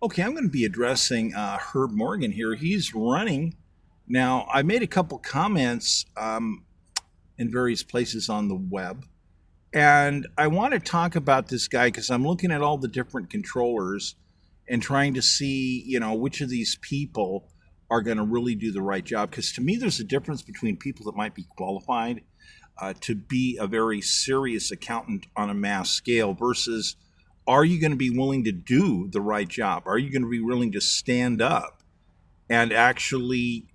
Okay, I'm going to be addressing Herb Morgan here. He's running. Now, I made a couple comments in various places on the web, and I want to talk about this guy because I'm looking at all the different controllers and trying to see, which of these people are going to really do the right job. Because to me, there's a difference between people that might be qualified to be a very serious accountant on a mass scale versus are you going to be willing to do the right job? Are you going to be willing to stand up and actually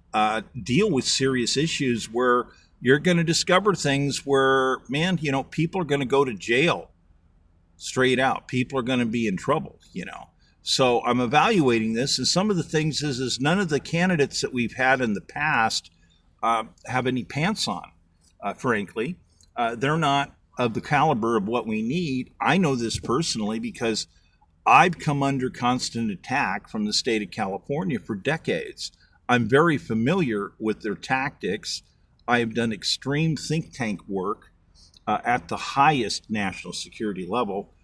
deal with serious issues where you're going to discover things where, man, people are going to go to jail straight out. People are going to be in trouble. So I'm evaluating this, and some of the things is none of the candidates that we've had in the past have any pants on, frankly. They're not of the caliber of what we need. I know this personally because I've come under constant attack from the state of California for decades. I'm very familiar with their tactics. I have done extreme think tank work at the highest national security level,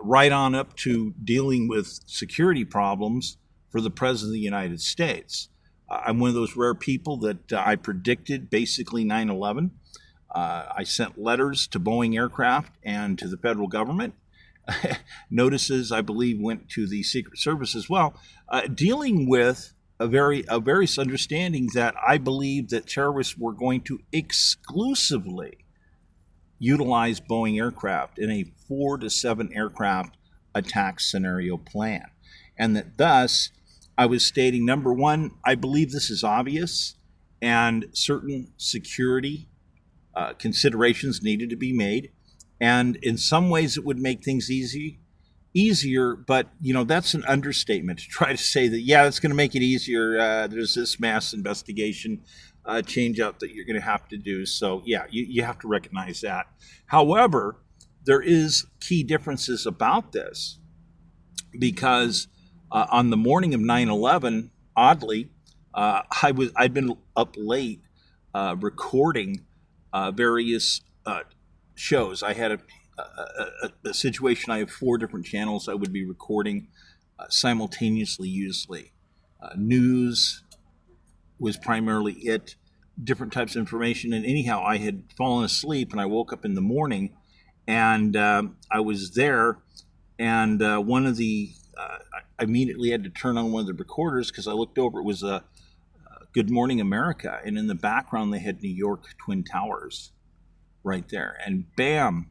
right on up to dealing with security problems for the President of the United States. I'm one of those rare people that I predicted basically 9/11. I sent letters to Boeing Aircraft and to the federal government. Notices, I believe, went to the Secret Service as well, dealing with a various understanding that I believe that terrorists were going to exclusively utilize Boeing aircraft in a 4 to 7 aircraft attack scenario plan. And that thus, I was stating, number one, I believe this is obvious and certain security considerations needed to be made. And in some ways, it would make things easier, but that's an understatement to try to say that, yeah, it's going to make it easier. There's this mass investigation change up that you're going to have to do. So yeah, you have to recognize that. However, there is key differences about this because on the morning of 9/11, oddly, I'd been up late recording various shows. I had a situation. I have 4 different channels I would be recording simultaneously, usually. News was primarily it, different types of information. And anyhow, I had fallen asleep and I woke up in the morning and I was there. And I immediately had to turn on one of the recorders because I looked over. It was a Good Morning America. And in the background, they had New York Twin Towers right there. And bam,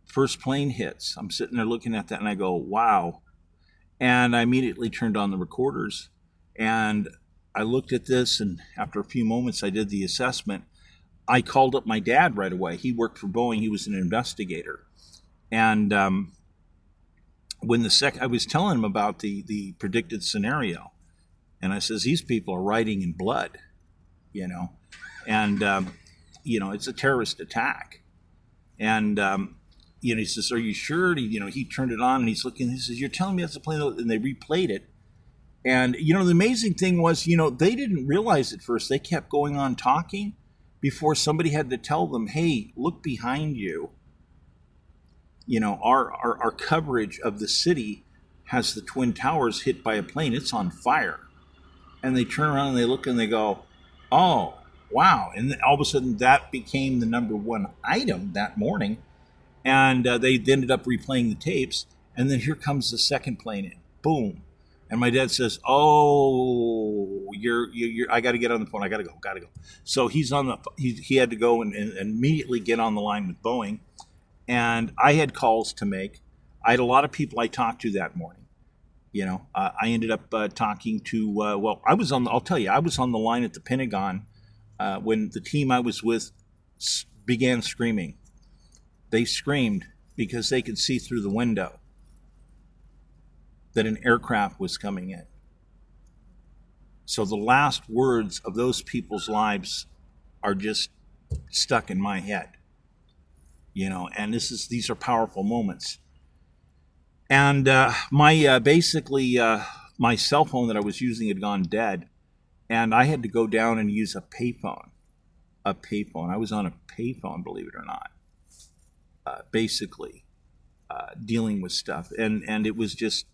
first plane hits. I'm sitting there looking at that and I go, wow. And I immediately turned on the recorders and I looked at this, and after a few moments I did the assessment. I called up my dad right away. He worked for Boeing. He was an investigator. And when I was telling him about the predicted scenario, and I says, these people are writing in blood, and it's a terrorist attack. And he says, are you sure? He turned it on and he's looking. He says, you're telling me that's a plane? And they replayed it. And the amazing thing was, they didn't realize at first. They kept going on talking before somebody had to tell them, hey, look behind you. Our coverage of the city has the Twin Towers hit by a plane. It's on fire. And they turn around and they look and they go, oh, wow. And then all of a sudden that became the number one item that morning. And they ended up replaying the tapes. And then here comes the second plane in. Boom. And my dad says, oh, I got to get on the phone. I got to go. So he had to go and immediately get on the line with Boeing. And I had calls to make. I had a lot of people I talked to that morning. I ended up talking to, I'll tell you, I was on the line at the Pentagon when the team I was with began screaming. They screamed because they could see through the window that an aircraft was coming in. So the last words of those people's lives are just stuck in my head, and these are powerful moments. And my cell phone that I was using had gone dead, and I had to go down and use a payphone. I was on a payphone, believe it or not, dealing with stuff. And it was just,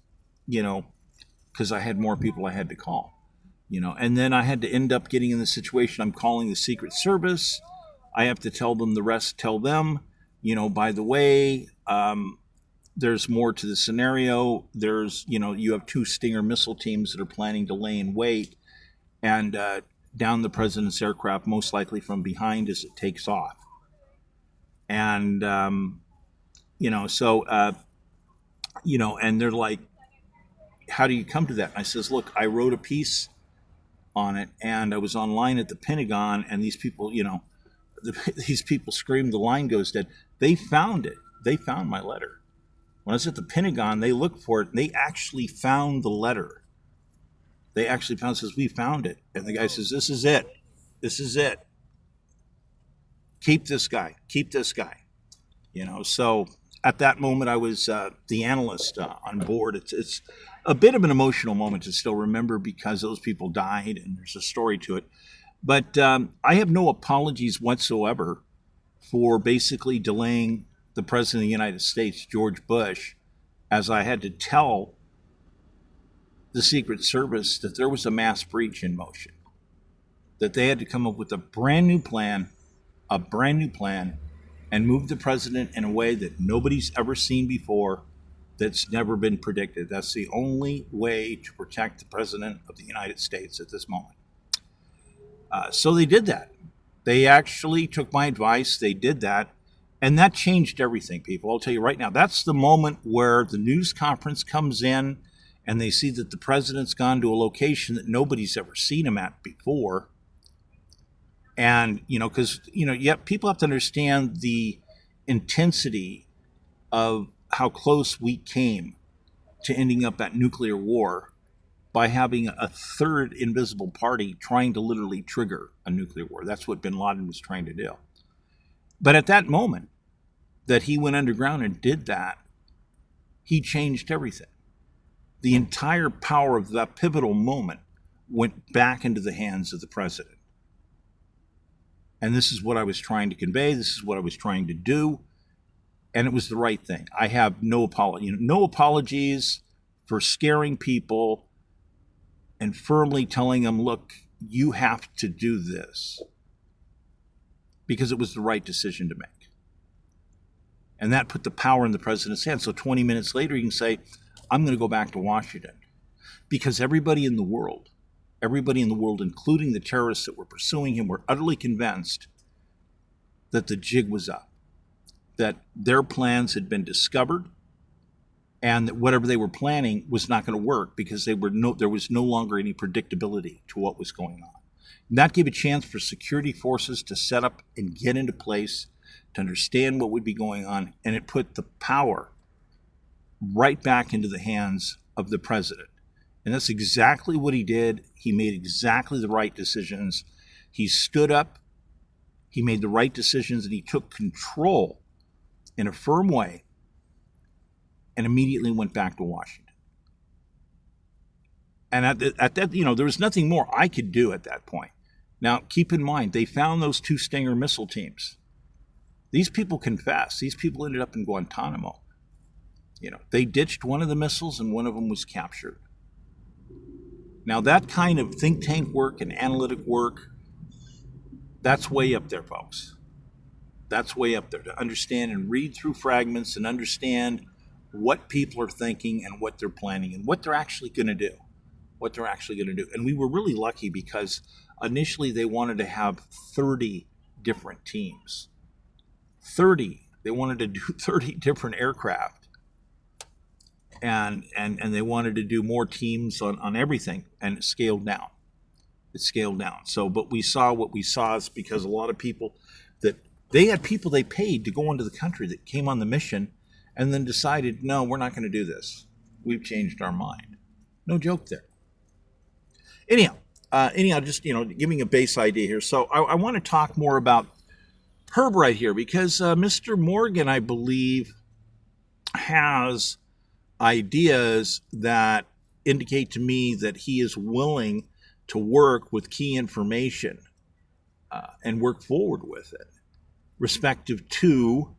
because I had more people I had to call. And then I had to end up getting in the situation. I'm calling the Secret Service. I have to tell them the rest, tell them, by the way, there's more to the scenario. There's, you have 2 Stinger missile teams that are planning to lay in wait and down the president's aircraft, most likely from behind as it takes off. And, and they're like, how do you come to that? And I says, look, I wrote a piece on it, and I was online at the Pentagon, and these people, these people screamed, the line goes dead. They found it. They found my letter. When I was at the Pentagon, they looked for it, and they actually found the letter. They actually found, says, we found it. And the guy says, this is it. This is it. Keep this guy. Keep this guy. So at that moment, I was the analyst on board. It's a bit of an emotional moment to still remember because those people died and there's a story to it. But I have no apologies whatsoever for basically delaying the President of the United States, George Bush, as I had to tell the Secret Service that there was a mass breach in motion, that they had to come up with a brand new plan, and move the president in a way that nobody's ever seen before, that's never been predicted. That's the only way to protect the President of the United States at this moment. So they did that. They actually took my advice. They did that. And that changed everything, people. I'll tell you right now, that's the moment where the news conference comes in and they see that the president's gone to a location that nobody's ever seen him at before. And, because, people have to understand the intensity of how close we came to ending up at nuclear war by having a third invisible party trying to literally trigger a nuclear war. That's what bin Laden was trying to do. But at that moment that he went underground and did that, he changed everything. The entire power of that pivotal moment went back into the hands of the president. And this is what I was trying to convey. This is what I was trying to do. And it was the right thing. I have no apologies for scaring people and firmly telling them, look, you have to do this. Because it was the right decision to make. And that put the power in the president's hands. So 20 minutes later, he can say, I'm going to go back to Washington. Because everybody in the world, including the terrorists that were pursuing him, were utterly convinced that the jig was up, that their plans had been discovered, and that whatever they were planning was not going to work because there was no longer any predictability to what was going on. And that gave a chance for security forces to set up and get into place to understand what would be going on, and it put the power right back into the hands of the president. And that's exactly what he did. He made exactly the right decisions. He stood up, he made the right decisions, and he took control in a firm way and immediately went back to Washington. And at that, there was nothing more I could do at that point. Now, keep in mind, they found those 2 Stinger missile teams. These people confessed. These people ended up in Guantanamo. They ditched one of the missiles and one of them was captured. Now, that kind of think tank work and analytic work, that's way up there, folks. That's way up there, to understand and read through fragments and understand what people are thinking and what they're planning and what they're actually going to do. And we were really lucky because initially they wanted to have 30 different teams. 30. They wanted to do 30 different aircraft. And they wanted to do more teams on everything, and it scaled down. So, but we saw what we saw is because a lot of people they had people they paid to go into the country that came on the mission and then decided, no, we're not going to do this. We've changed our mind. No joke there. Anyhow, just, giving a base idea here. So I want to talk more about Herb right here because Mr. Morgan, I believe, has ideas that indicate to me that he is willing to work with key information and work forward with it, respective to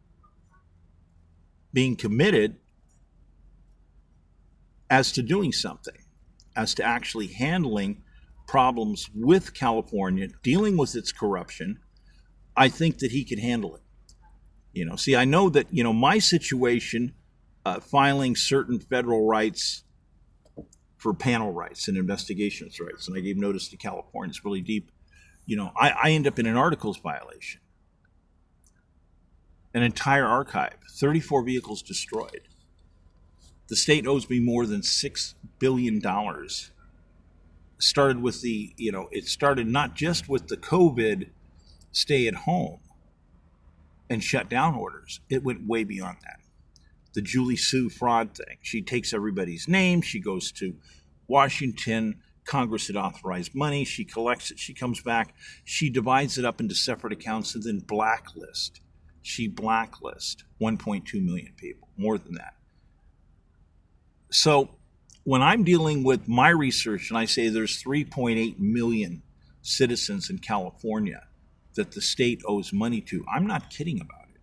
being committed as to doing something. as to actually handling problems with California, dealing with its corruption, I think that he could handle it. See, I know that, my situation, filing certain federal rights for panel rights and investigations rights, and I gave notice to California, it's really deep. I end up in an articles violation. An entire archive, 34 vehicles destroyed. The state owes me more than $6 billion. Started with it started not just with the COVID stay at home and shut down orders. It went way beyond that. The Julie Sue fraud thing. She takes everybody's name. She goes to Washington. Congress had authorized money. She collects it. She comes back. She divides it up into separate accounts and then blacklist. She blacklists 1.2 million people, more than that. So when I'm dealing with my research and I say there's 3.8 million citizens in California that the state owes money to, I'm not kidding about it.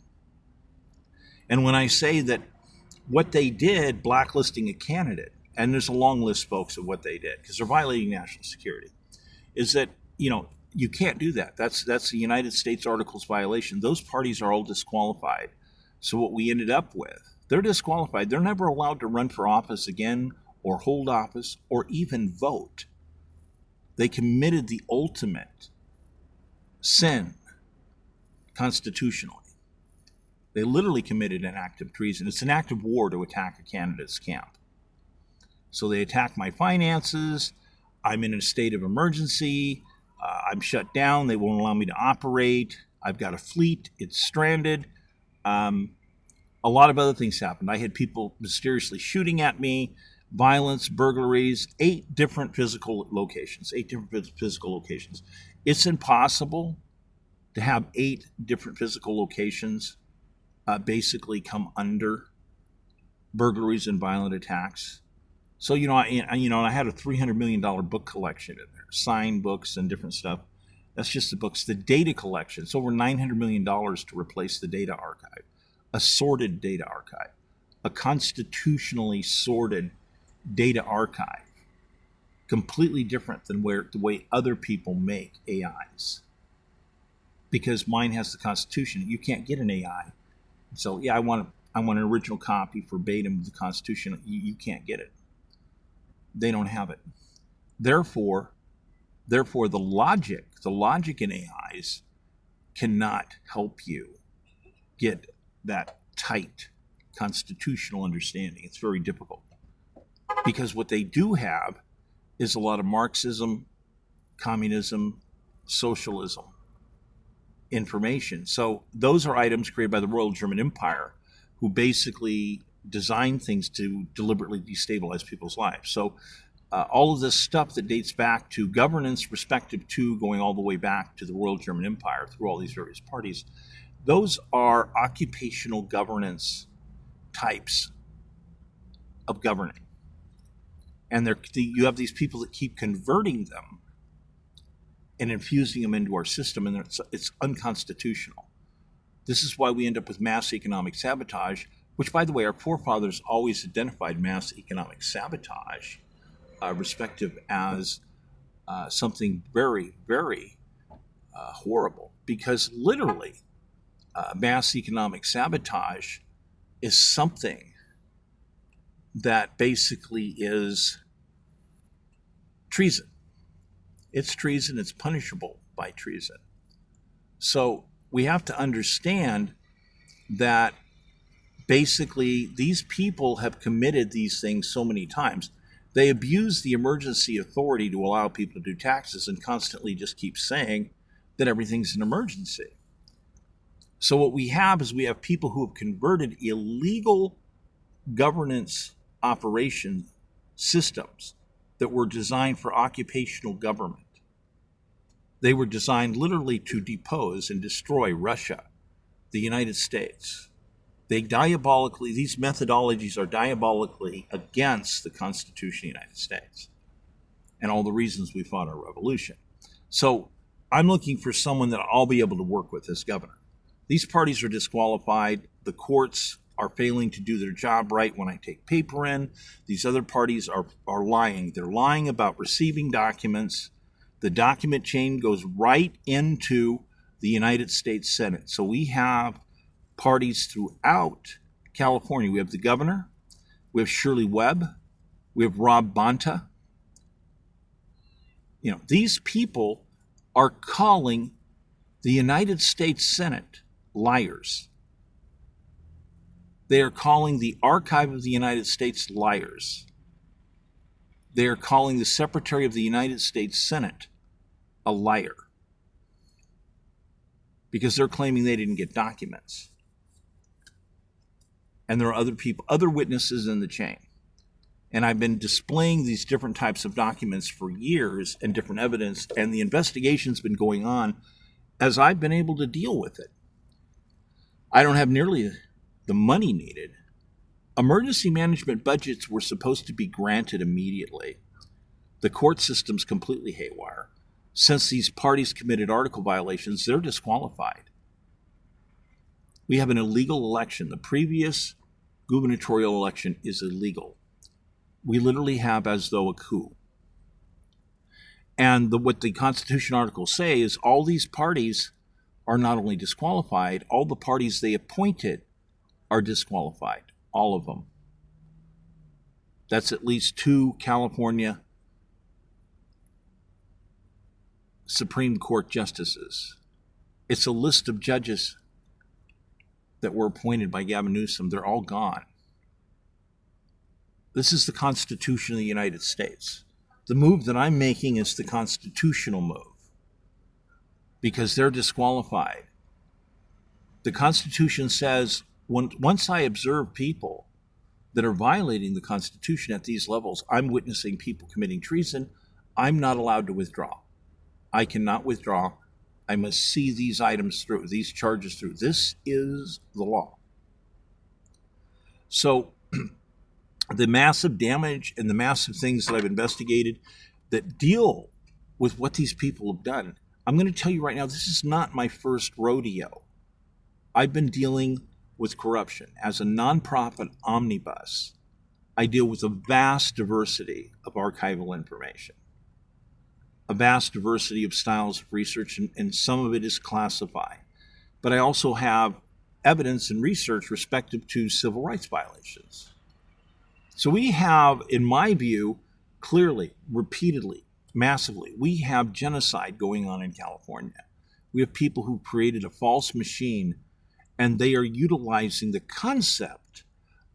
And when I say that what they did, blacklisting a candidate, and there's a long list, folks, of what they did, because they're violating national security, is that, you can't do that. That's the United States Articles violation. Those parties are all disqualified. So what we ended up with, they're disqualified. They're never allowed to run for office again or hold office or even vote. They committed the ultimate sin constitutionally. They literally committed an act of treason. It's an act of war to attack a candidate's camp. So they attack my finances. I'm in a state of emergency. I'm shut down. They won't allow me to operate. I've got a fleet. It's stranded. A lot of other things happened. I had people mysteriously shooting at me, violence, burglaries, 8 different physical locations. It's impossible to have 8 different physical locations basically come under burglaries and violent attacks. So, I had a $300 million book collection in there, signed books and different stuff. That's just the books. The data collection, it's over $900 million to replace the data archive, a sorted data archive, a constitutionally sorted data archive, completely different than the way other people make AIs. Because mine has the Constitution. You can't get an AI. So, I want an original copy verbatim of the Constitution. You can't get it. They don't have it. Therefore, the logic in AIs cannot help you get that tight constitutional understanding. It's very difficult. Because what they do have is a lot of Marxism, communism, socialism information. So those are items created by the Royal German Empire, who basically design things to deliberately destabilize people's lives. So all of this stuff that dates back to governance, respective to going all the way back to the Royal German Empire through all these various parties, those are occupational governance types of governing. And you have these people that keep converting them and infusing them into our system, and it's unconstitutional. This is why we end up with mass economic sabotage, which, by the way, our forefathers always identified mass economic sabotage, respective as something very, very horrible, because literally mass economic sabotage is something that basically is treason. It's treason. It's punishable by treason. So we have to understand that basically these people have committed these things so many times. They abuse the emergency authority to allow people to do taxes and constantly just keep saying that everything's an emergency. So what we have is we have people who have converted illegal governance operation systems that were designed for occupational government. They were designed literally to depose and destroy Russia, the United States. These methodologies are diabolically against the Constitution of the United States and all the reasons we fought our revolution. So I'm looking for someone that I'll be able to work with as governor. These parties are disqualified. The courts are failing to do their job right when I take paper in. These other parties are lying. They're lying about receiving documents. The document chain goes right into the United States Senate. So we have parties throughout California. We have the governor, we have Shirley Webb, we have Rob Bonta. These people are calling the United States Senate liars. They are calling the Archive of the United States liars. They are calling the Secretary of the United States Senate a liar because they're claiming they didn't get documents. And there are other people, other witnesses in the chain. And I've been displaying these different types of documents for years and different evidence, and the investigation's been going on as I've been able to deal with it. I don't have nearly the money needed. Emergency management budgets were supposed to be granted immediately. The court system's completely haywire. Since these parties committed article violations, they're disqualified. We have an illegal election. The previous gubernatorial election is illegal. We literally have as though a coup. And what the Constitution articles say is all these parties are not only disqualified, all the parties they appointed are disqualified, all of them. That's at least 2 California Supreme Court justices. It's a list of judges that were appointed by Gavin Newsom. They're all gone. This is the Constitution of the United States. The move that I'm making is the constitutional move because they're disqualified. The Constitution says once I observe people that are violating the Constitution at these levels, I'm witnessing people committing treason, I'm not allowed to withdraw. I cannot withdraw. I must see these items through, these charges through. This is the law. So the massive damage and the massive things that I've investigated that deal with what these people have done, I'm going to tell you right now, this is not my first rodeo. I've been dealing with corruption. As a nonprofit omnibus, I deal with a vast diversity of archival information, a vast diversity of styles of research, and some of it is classified. But I also have evidence and research respective to civil rights violations. So we have, in my view, clearly, repeatedly, massively, we have genocide going on in California. We have people who created a false machine, and they are utilizing the concept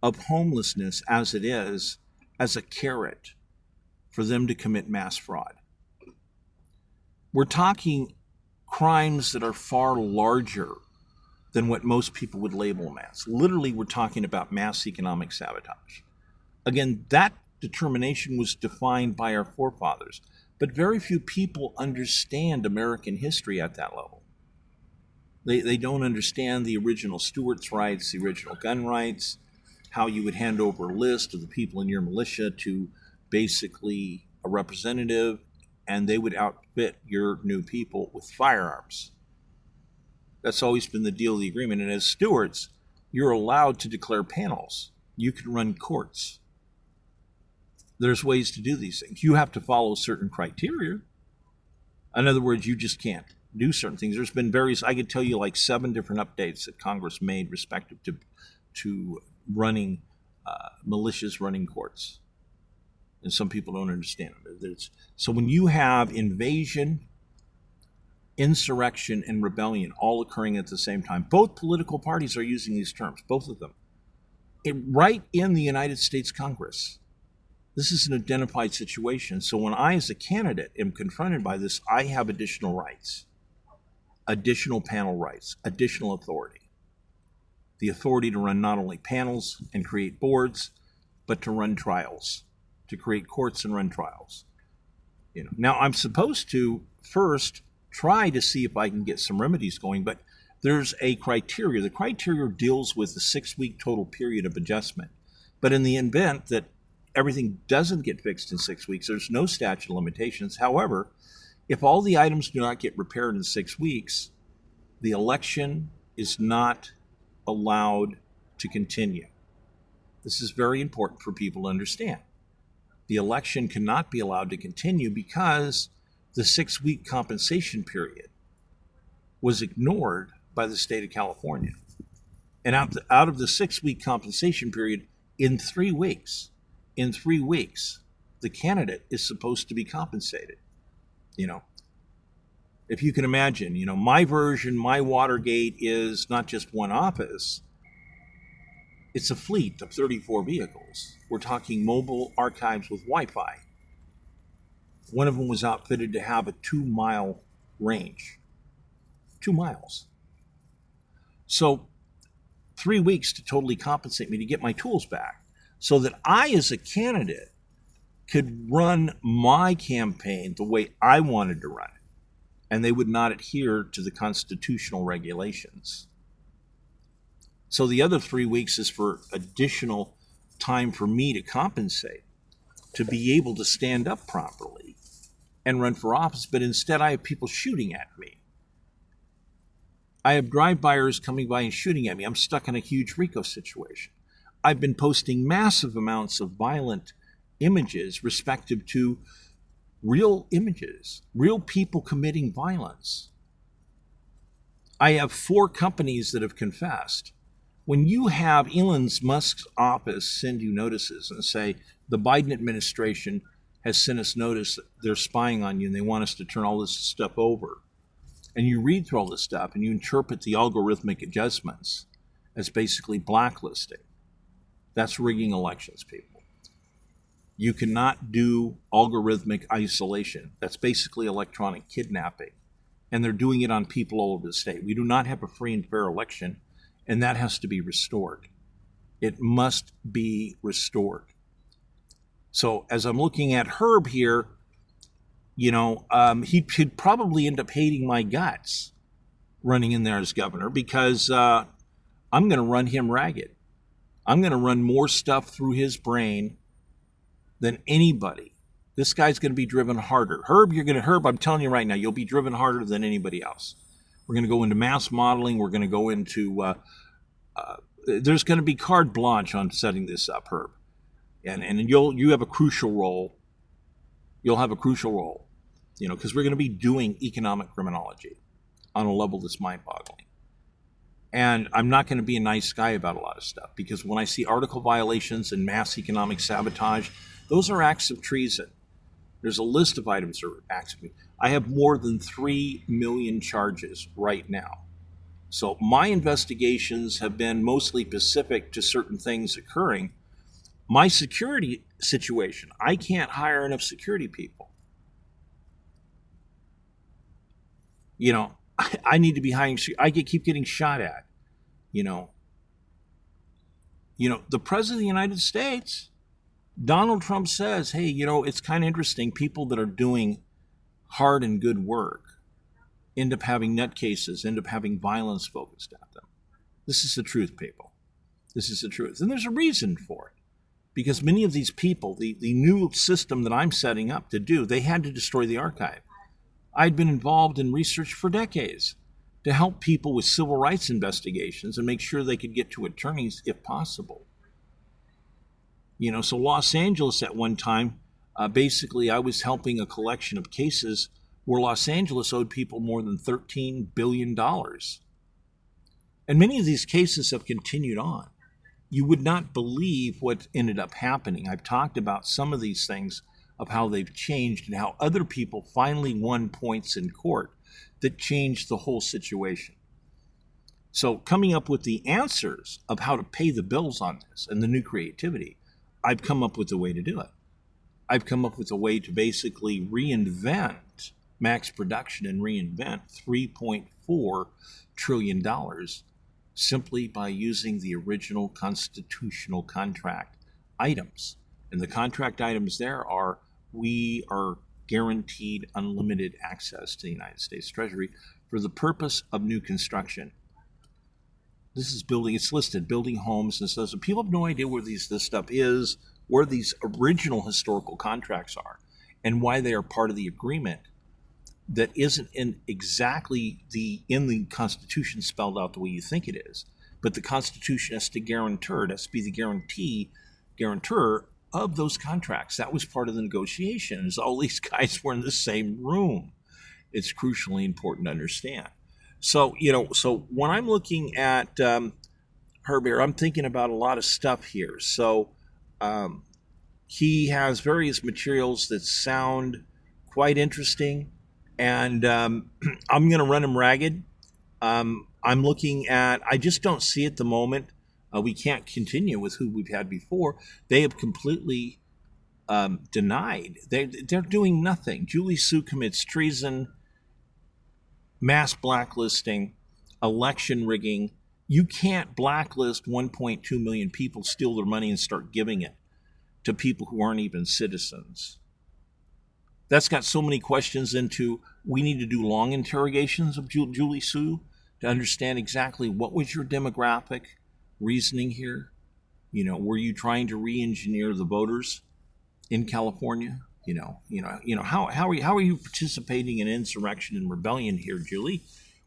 of homelessness as it is as a carrot for them to commit mass fraud. We're talking crimes that are far larger than what most people would label them as. Literally, we're talking about mass economic sabotage. Again, that determination was defined by our forefathers, but very few people understand American history at that level. They don't understand the original Stewart's rights, the original gun rights, how you would hand over a list of the people in your militia to basically a representative, and they would outfit your new people with firearms. That's always been the deal of the agreement. And as stewards, you're allowed to declare panels. You can run courts. There's ways to do these things. You have to follow certain criteria. In other words, you just can't do certain things. There's been various, I could tell you like 7 different updates that Congress made respective to running militias running courts. And some people don't understand it. So when you have invasion, insurrection, and rebellion all occurring at the same time, both political parties are using these terms, both of them, right in the United States Congress. This is an identified situation. So when I, as a candidate, am confronted by this, I have additional rights, additional panel rights, additional authority. The authority to run not only panels and create boards, but to run trials, to create courts and run trials. Now, I'm supposed to first try to see if I can get some remedies going, but there's a criteria. The criteria deals with the 6-week total period of adjustment. But in the event that everything doesn't get fixed in 6 weeks, there's no statute of limitations. However, if all the items do not get repaired in 6 weeks, the election is not allowed to continue. This is very important for people to understand. The election cannot be allowed to continue because the 6-week compensation period was ignored by the state of California. And out of the 6-week compensation period, in 3 weeks, the candidate is supposed to be compensated. If you can imagine, my version, my Watergate is not just one office, it's a fleet of 34 vehicles. We're talking mobile archives with Wi-Fi. One of them was outfitted to have a 2-mile range. 2 miles. So 3 weeks to totally compensate me to get my tools back so that I, as a candidate, could run my campaign the way I wanted to run it. And they would not adhere to the constitutional regulations. So the other 3 weeks is for additional time for me to compensate, to be able to stand up properly and run for office. But instead, I have people shooting at me. I have drive-byers coming by and shooting at me. I'm stuck in a huge RICO situation. I've been posting massive amounts of violent images respective to real images, real people committing violence. I have 4 companies that have confessed. When you have Elon Musk's office send you notices and say, the Biden administration has sent us notice that they're spying on you and they want us to turn all this stuff over, and you read through all this stuff and you interpret the algorithmic adjustments as basically blacklisting, that's rigging elections, people. You cannot do algorithmic isolation. That's basically electronic kidnapping. And they're doing it on people all over the state. We do not have a free and fair election, and that has to be restored. It must be restored. So as I'm looking at Herb here, he'd probably end up hating my guts running in there as governor because I'm going to run him ragged. I'm going to run more stuff through his brain than anybody. This guy's going to be driven harder. Herb, I'm telling you right now, you'll be driven harder than anybody else. We're going to go into mass modeling. We're going to go into, there's going to be carte blanche on setting this up, Herb. And you have a crucial role. You'll have a crucial role, because we're going to be doing economic criminology on a level that's mind-boggling. And I'm not going to be a nice guy about a lot of stuff, because when I see article violations and mass economic sabotage, those are acts of treason. There's a list of items that are acts of treason. I have more than 3 million charges right now. So my investigations have been mostly specific to certain things occurring. My security situation, I can't hire enough security people. I need to be hiring. I keep getting shot at. The President of the United States, Donald Trump says, hey, it's kind of interesting. People that are doing hard and good work end up having nutcases, end up having violence focused at them. This is the truth, people. This is the truth. And there's a reason for it. Because many of these people, the new system that I'm setting up to do, they had to destroy the archive. I'd been involved in research for decades to help people with civil rights investigations and make sure they could get to attorneys if possible. So Los Angeles at one time, basically I was helping a collection of cases where Los Angeles owed people more than $13 billion. And many of these cases have continued on. You would not believe what ended up happening. I've talked about some of these things of how they've changed and how other people finally won points in court that changed the whole situation. So coming up with the answers of how to pay the bills on this and the new creativity, I've come up with a way to do it. I've come up with a way to basically reinvent max production and reinvent $3.4 trillion simply by using the original constitutional contract items. And the contract items there are, we are guaranteed unlimited access to the United States Treasury for the purpose of new construction. This is building, it's listed, building homes and stuff. So people have no idea where this stuff is, where these original historical contracts are, and why they are part of the agreement that isn't in exactly in the Constitution spelled out the way you think it is. but the Constitution has to guarantor, it has to be the guarantor of those contracts. That was part of the negotiation, is all these guys were in the same room. It's crucially important to understand. So, so when I'm looking at Herb here, I'm thinking about a lot of stuff here. So he has various materials that sound quite interesting, and I'm going to run them ragged. I'm looking at, I just don't see at the moment, we can't continue with who we've had before. They have completely denied. They're doing nothing. Julie Su commits treason, mass blacklisting, election rigging. You can't blacklist 1.2 million people, steal their money, and start giving it to people who aren't even citizens. That's got so many questions into, we need to do long interrogations of Julie Su to understand exactly what was your demographic reasoning here. Were you trying to re-engineer the voters in California? How are you participating in insurrection and rebellion here, Julie?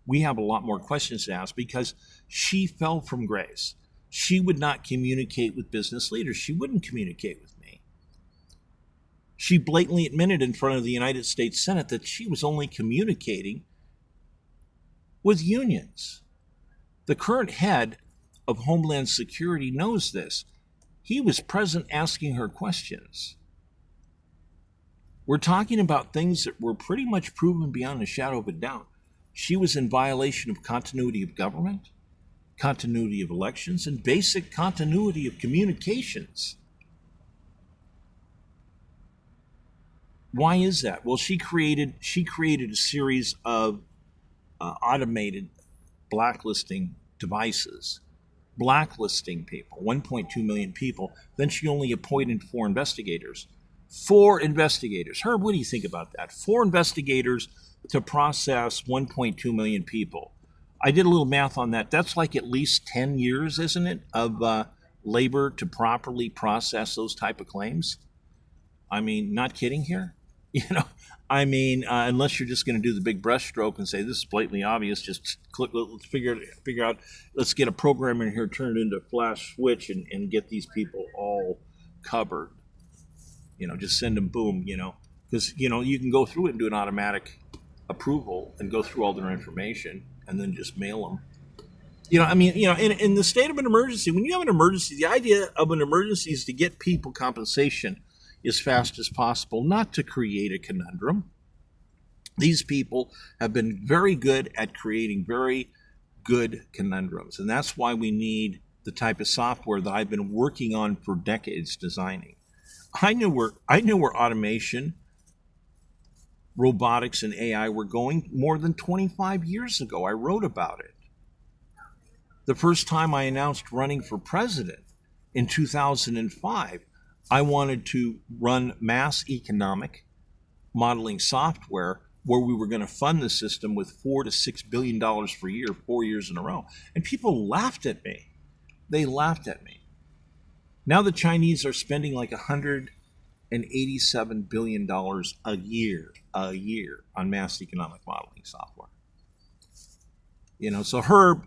We have a lot more questions to ask, because she fell from grace. She would not communicate with business leaders. She wouldn't communicate with me. She blatantly admitted in front of the United States Senate that she was only communicating with unions. The current head of Homeland Security knows this. He was present asking her questions. We're talking about things that were pretty much proven beyond a shadow of a doubt. She was in violation of continuity of government, continuity of elections, and basic continuity of communications. Why is that? Well, she created a series of automated blacklisting devices, blacklisting people, 1.2 million people. Then she only appointed 4 investigators. 4 investigators. Herb, what do you think about that? 4 investigators to process 1.2 million people. I did a little math on that. That's like at least 10 years, isn't it, of labor to properly process those type of claims? I mean, not kidding here. Unless you're just going to do the big brushstroke and say this is blatantly obvious, just click. Let's figure out. Let's get a program in here, turn it into a flash switch, and get these people all covered. Just send them, boom. Because you can go through it and do an automatic approval and go through all their information and then just mail them. In the state of an emergency, when you have an emergency, the idea of an emergency is to get people compensation as fast as possible, not to create a conundrum. These people have been very good at creating very good conundrums, and that's why we need the type of software that I've been working on for decades designing. I knew where automation, robotics, and AI were going more than 25 years ago. I wrote about it. The first time I announced running for president in 2005, I wanted to run mass economic modeling software where we were going to fund the system with $4 to $6 billion per year, 4 years in a row. And people laughed at me. They laughed at me. Now the Chinese are spending like $187 billion a year on mass economic modeling software. So Herb,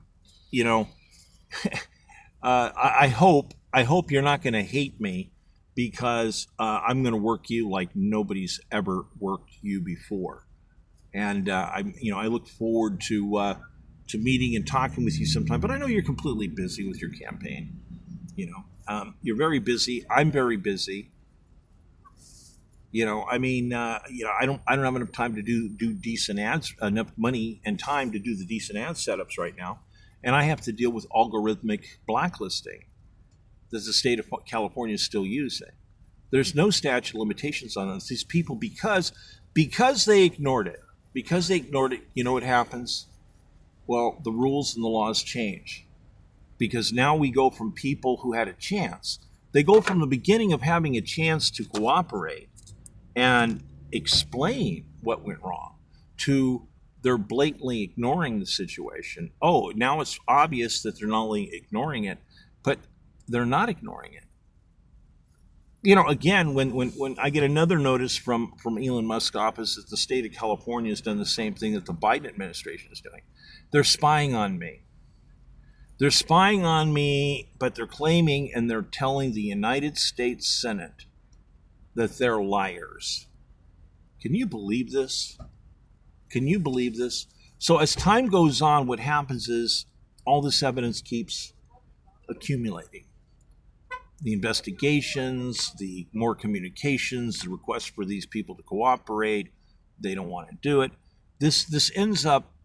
I hope you're not going to hate me, because I'm going to work you like nobody's ever worked you before, and I look forward to meeting and talking with you sometime. But I know you're completely busy with your campaign. You're very busy. I'm very busy. I don't have enough time to do decent ads, enough money and time to do the decent ad setups right now, and I have to deal with algorithmic blacklisting that the state of California is still using. There's no statute of limitations on these people because they ignored it. Because they ignored it, you know what happens? Well, the rules and the laws change. Because now we go from people who had a chance. They go from the beginning of having a chance to cooperate and explain what went wrong to they're blatantly ignoring the situation. Oh, now it's obvious that they're not only ignoring it, but they're not ignoring it. Again, when I get another notice from Elon Musk's office that the state of California has done the same thing that the Biden administration is doing, they're spying on me. They're spying on me, but they're claiming and they're telling the United States Senate that they're liars. Can you believe this? Can you believe this? So as time goes on, what happens is all this evidence keeps accumulating. The investigations, the more communications, the requests for these people to cooperate, they don't want to do it. This ends up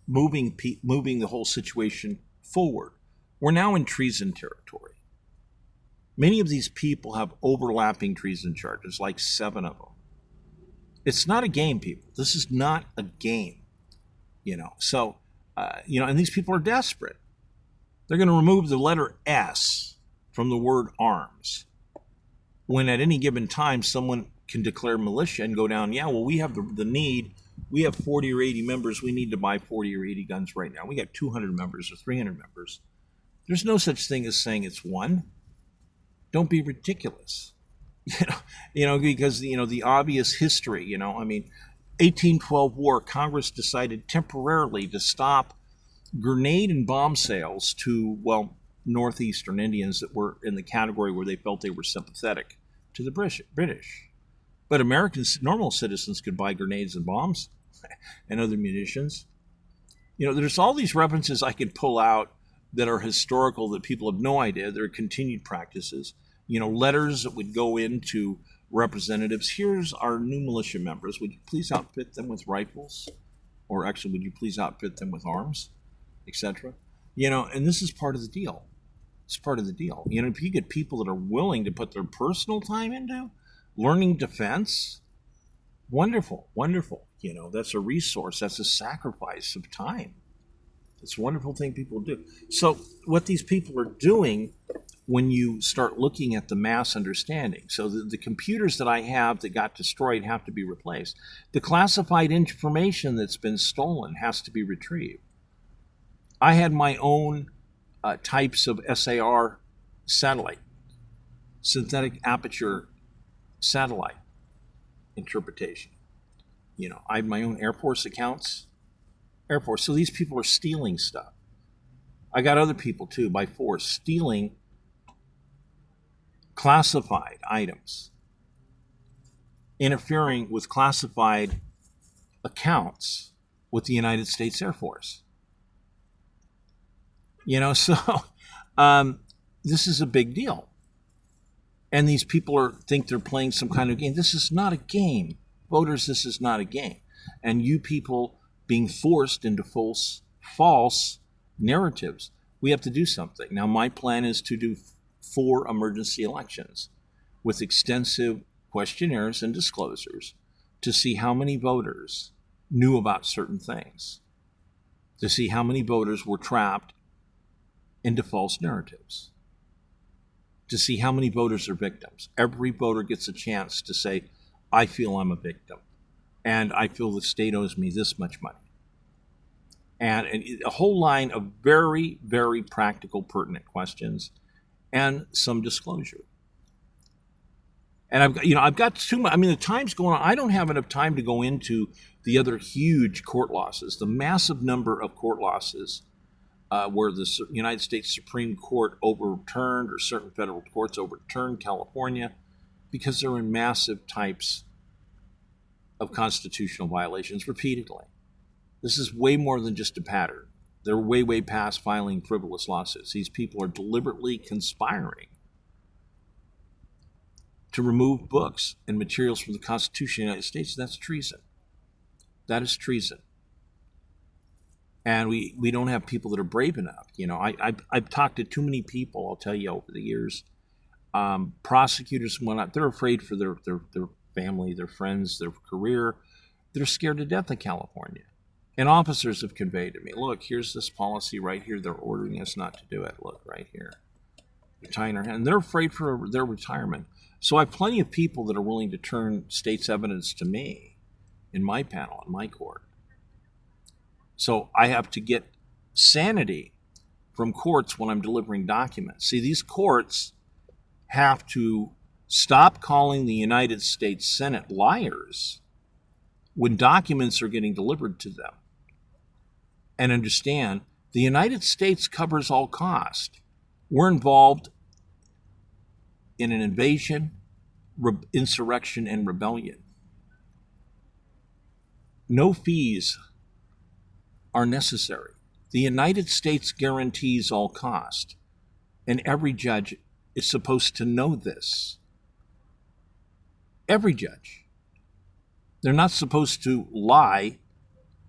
moving the whole situation forward. We're now in treason territory. Many of these people have overlapping treason charges, like 7 of them. It's not a game, people. This is not a game, So, and these people are desperate. They're going to remove the letter S from the word arms, when at any given time someone can declare militia and go down, we have the need. We have 40 or 80 members. We need to buy 40 or 80 guns right now. We got 200 members or 300 members. There's no such thing as saying it's one. Don't be ridiculous. Because the obvious history, 1812 war, Congress decided temporarily to stop grenade and bomb sales to, northeastern Indians that were in the category where they felt they were sympathetic to the British. But Americans, normal citizens, could buy grenades and bombs and other munitions. There's all these references I could pull out that are historical that people have no idea. They're continued practices. Letters that would go into representatives. Here's our new militia members. Would you please outfit them with rifles? Or actually, would you please outfit them with arms, etc.? And this is part of the deal. It's part of the deal. If you get people that are willing to put their personal time into learning defense, wonderful, wonderful. That's a resource. That's a sacrifice of time. It's a wonderful thing people do. So what these people are doing when you start looking at the mass understanding, so the computers that I have that got destroyed have to be replaced. The classified information that's been stolen has to be retrieved. I had my own types of SAR satellite, synthetic aperture satellite interpretation. I have my own Air Force accounts. Air Force. So these people are stealing stuff. I got other people too, by force, stealing classified items, interfering with classified accounts with the United States Air Force. This is a big deal. And these people think they're playing some kind of game. This is not a game. Voters, this is not a game. And you people being forced into false narratives, we have to do something. Now, my plan is to do 4 emergency elections with extensive questionnaires and disclosures to see how many voters knew about certain things, to see how many voters were trapped into false narratives, to see how many voters are victims. Every voter gets a chance to say, I feel I'm a victim, and I feel the state owes me this much money. And a whole line of very, very practical, pertinent questions and some disclosure. And I've got too much. The time's going on. I don't have enough time to go into the other huge court losses, the massive number of court losses where the United States Supreme Court overturned, or certain federal courts overturned California, because they're in massive types of constitutional violations repeatedly. This is way more than just a pattern. They're way, way past filing frivolous lawsuits. These people are deliberately conspiring to remove books and materials from the Constitution of the United States. That's treason. That is treason. And we don't have people that are brave enough. I've talked to too many people, I'll tell you, over the years, prosecutors and whatnot. They're afraid for their family, their friends, their career. They're scared to death of California. And officers have conveyed to me, look, here's this policy right here. They're ordering us not to do it. Look, right here. They're tying their hand. They're afraid for their retirement. So I have plenty of people that are willing to turn state's evidence to me in my panel, in my court. So I have to get sanity from courts when I'm delivering documents. See, these courts have to stop calling the United States Senate liars when documents are getting delivered to them, and understand The United States covers all cost. We're involved in an invasion, insurrection, and rebellion. No fees are necessary. The United States guarantees all cost, and every judge is supposed to know this. Every judge. They're not supposed to lie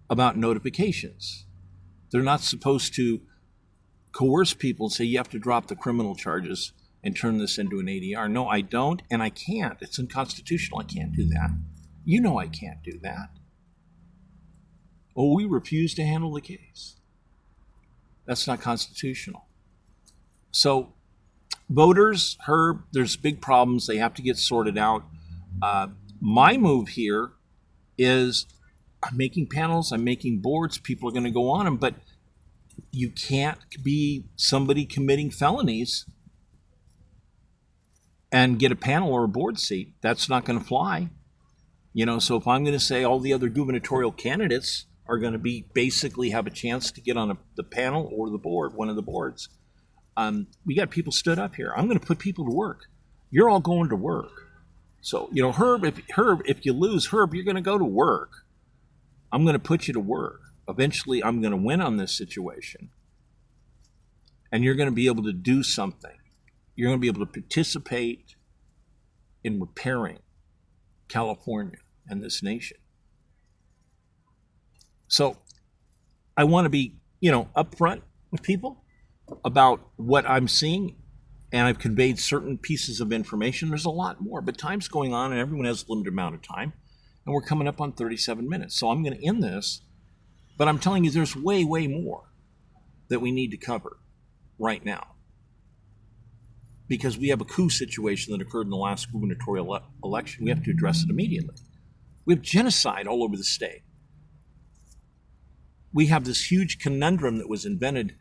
about notifications. They're not supposed to coerce people and say, you have to drop the criminal charges and turn this into an ADR. No, I don't, and I can't. It's unconstitutional. I can't do that. You know I can't do that. Oh, we refuse to handle the case. That's not constitutional. So, voters, Herb, there's big problems. They have to get sorted out. My move here is I'm making panels, I'm making boards, people are going to go on them, but you can't be somebody committing felonies and get a panel or a board seat. That's not going to fly. So if I'm going to say all the other gubernatorial candidates are going to be basically have a chance to get on the panel or the board, one of the boards, we got people stood up here. I'm going to put people to work. You're all going to work. So, Herb, if you lose, Herb, you're going to go to work. I'm going to put you to work. Eventually, I'm going to win on this situation. And you're going to be able to do something. You're going to be able to participate in repairing California and this nation. So I want to be, upfront with people about what I'm seeing. And I've conveyed certain pieces of information. There's a lot more, but time's going on and everyone has a limited amount of time. And we're coming up on 37 minutes. So I'm going to end this, but I'm telling you there's way, way more that we need to cover right now. Because we have a coup situation that occurred in the last gubernatorial election. We have to address it immediately. We have genocide all over the state. We have this huge conundrum that was invented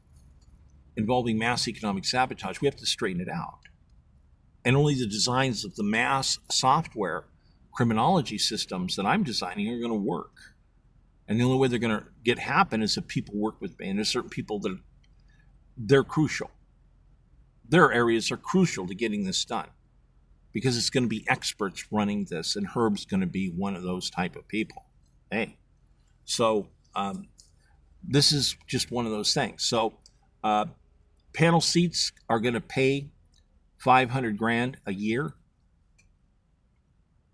involving mass economic sabotage. We have to straighten it out. And only the designs of the mass software criminology systems that I'm designing are going to work. And the only way they're going to happen is if people work with me. And there's certain people that they're crucial. Their areas are crucial to getting this done because it's going to be experts running this, and Herb's going to be one of those type of people. Hey, so this is just one of those things. So panel seats are going to pay $500,000 a year.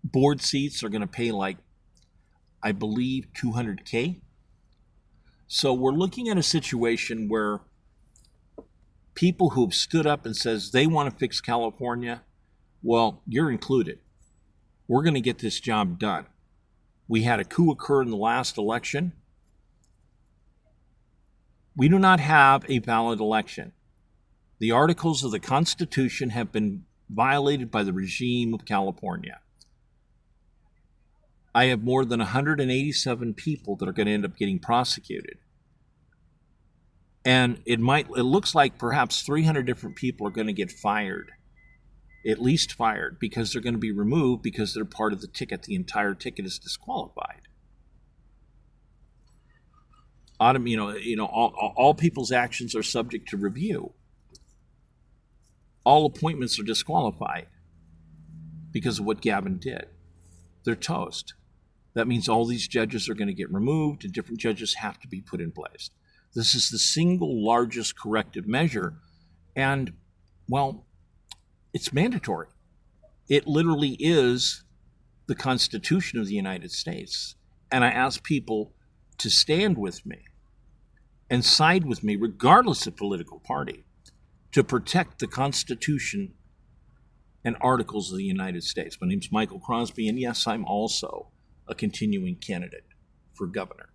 Board seats are going to pay I believe $200,000. So we're looking at a situation where people who have stood up and says they want to fix California, well, you're included. We're going to get this job done. We had a coup occur in the last election. We do not have a valid election. The articles of the Constitution have been violated by the regime of California. I have more than 187 people that are going to end up getting prosecuted. And it looks like perhaps 300 different people are going to get fired, at least fired, because they're going to be removed because they're part of the ticket. The entire ticket is disqualified. All people's actions are subject to review. All appointments are disqualified because of what Gavin did. They're toast. That means all these judges are going to get removed and different judges have to be put in place. This is the single largest corrective measure, and, well, it's mandatory. It literally is the Constitution of the United States. And I ask people to stand with me and side with me, regardless of political party, to protect the Constitution and articles of the United States. My name's Michael Crosby, and yes, I'm also a continuing candidate for governor.